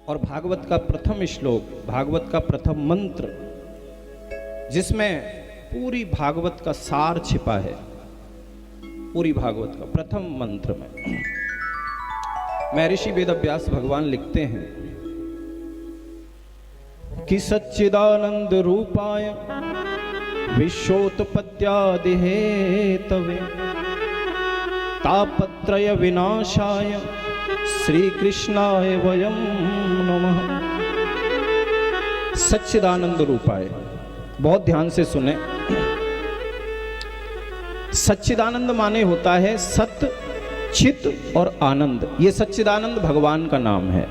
और भागवत का प्रथम श्लोक, भागवत का प्रथम मंत्र, जिसमें पूरी भागवत का सार छिपा है। पूरी भागवत का प्रथम मंत्र में महर्षि वेदव्यास भगवान लिखते हैं कि सच्चिदानंद रूपाय विश्वोत्पत्त्यादि हेतवे तापत्रय विनाशाय श्री कृष्णाय वयं नमः। सच्चिदानंद रूपाय, बहुत ध्यान से सुने। सच्चिदानंद माने होता है सत्य, चित और आनंद। ये सच्चिदानंद भगवान का नाम है।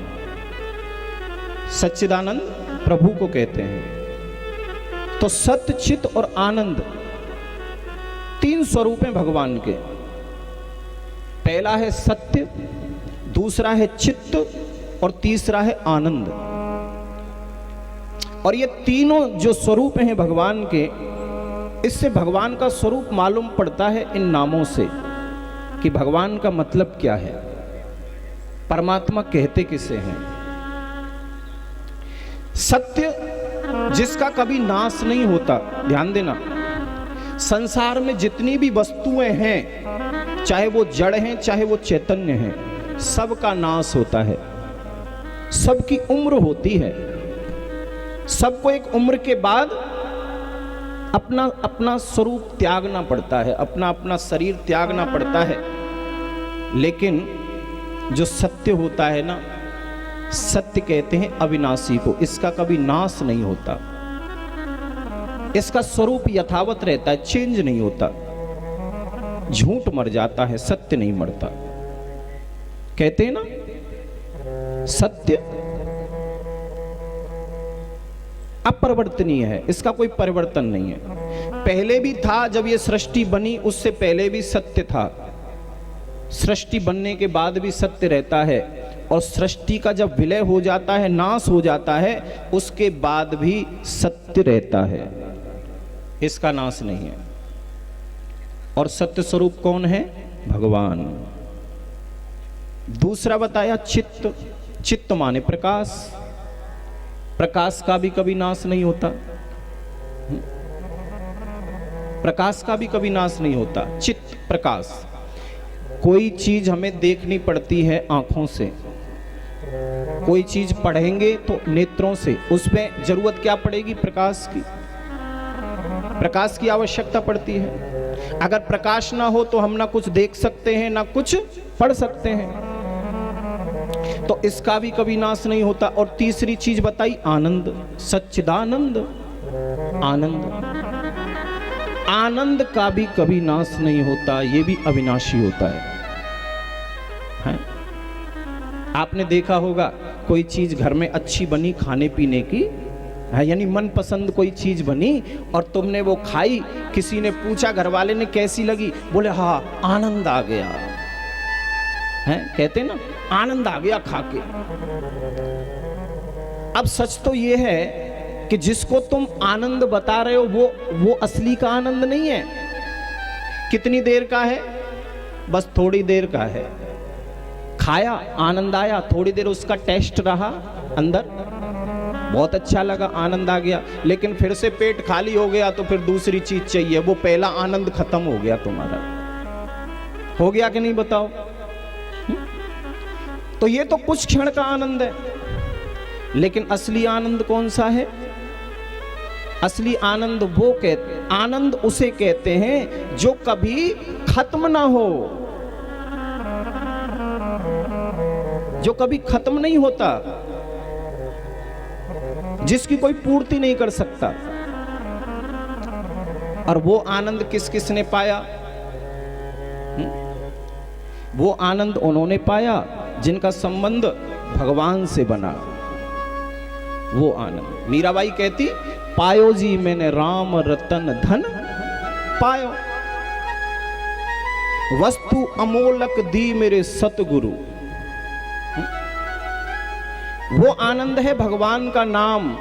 सच्चिदानंद प्रभु को कहते हैं। तो सत्य, चित और आनंद तीन स्वरूप हैं भगवान के। पहला है सत्य, दूसरा है चित्त और तीसरा है आनंद। और ये तीनों जो स्वरूप हैं भगवान के, इससे भगवान का स्वरूप मालूम पड़ता है इन नामों से कि भगवान का मतलब क्या है, परमात्मा कहते किसे हैं। सत्य जिसका कभी नाश नहीं होता। ध्यान देना, संसार में जितनी भी वस्तुएं हैं, चाहे वो जड़ हैं चाहे वो चैतन्य हैं, सबका नाश होता है। सबकी उम्र होती है। सबको एक उम्र के बाद अपना अपना स्वरूप त्यागना पड़ता है, अपना अपना शरीर त्यागना पड़ता है। लेकिन जो सत्य होता है ना, सत्य कहते हैं अविनाशी को, इसका कभी नाश नहीं होता। इसका स्वरूप यथावत रहता है, चेंज नहीं होता। झूठ मर जाता है, सत्य नहीं मरता। कहते हैं ना सत्य अपरिवर्तनीय है, इसका कोई परिवर्तन नहीं है। पहले भी था, जब ये सृष्टि बनी उससे पहले भी सत्य था। सृष्टि बनने के बाद भी सत्य रहता है। और सृष्टि का जब विलय हो जाता है, नाश हो जाता है, उसके बाद भी सत्य रहता है, इसका नाश नहीं है। और सत्य स्वरूप कौन है? भगवान। दूसरा बताया चित्त। चित्त माने प्रकाश। प्रकाश का भी कभी नाश नहीं होता। प्रकाश का भी कभी नाश नहीं होता। चित्त प्रकाश। कोई चीज हमें देखनी पड़ती है आंखों से, कोई चीज पढ़ेंगे तो नेत्रों से, उसमें जरूरत क्या पड़ेगी? प्रकाश की। प्रकाश की आवश्यकता पड़ती है। अगर प्रकाश ना हो तो हम ना कुछ देख सकते हैं ना कुछ पढ़ सकते हैं। तो इसका भी कभी नाश नहीं होता। और तीसरी चीज बताई आनंद। सच्चिदानंद आनंद। आनंद का भी कभी नाश नहीं होता, ये भी अविनाशी होता है? आपने देखा होगा कोई चीज घर में अच्छी बनी खाने पीने की है, यानी मनपसंद कोई चीज बनी और तुमने वो खाई, किसी ने पूछा घर वाले ने कैसी लगी, बोले हाँ आनंद आ गया है। कहते ना आनंद आ गया खा के। अब सच तो ये है कि जिसको तुम आनंद बता रहे हो वो असली का आनंद नहीं है। कितनी देर का है? बस थोड़ी देर का है। खाया, आनंद आया, थोड़ी देर उसका टेस्ट रहा अंदर, बहुत अच्छा लगा, आनंद आ गया, लेकिन फिर से पेट खाली हो गया तो फिर दूसरी चीज चाहिए। वो पहला आनंद खत्म हो गया तुम्हारा। हो गया कि नहीं बताओ? तो ये तो कुछ क्षण का आनंद है, लेकिन असली आनंद कौन सा है? असली आनंद वो कहते, आनंद उसे कहते हैं जो कभी खत्म ना हो, जो कभी खत्म नहीं होता, जिसकी कोई पूर्ति नहीं कर सकता। और वो आनंद किस किस ने पाया? वो आनंद उन्होंने पाया जिनका संबंध भगवान से बना। वो आनंद मीराबाई कहती, पायो जी मैंने राम रतन धन पायो, वस्तु अमोलक दी मेरे सतगुरु। वो आनंद है भगवान का नाम,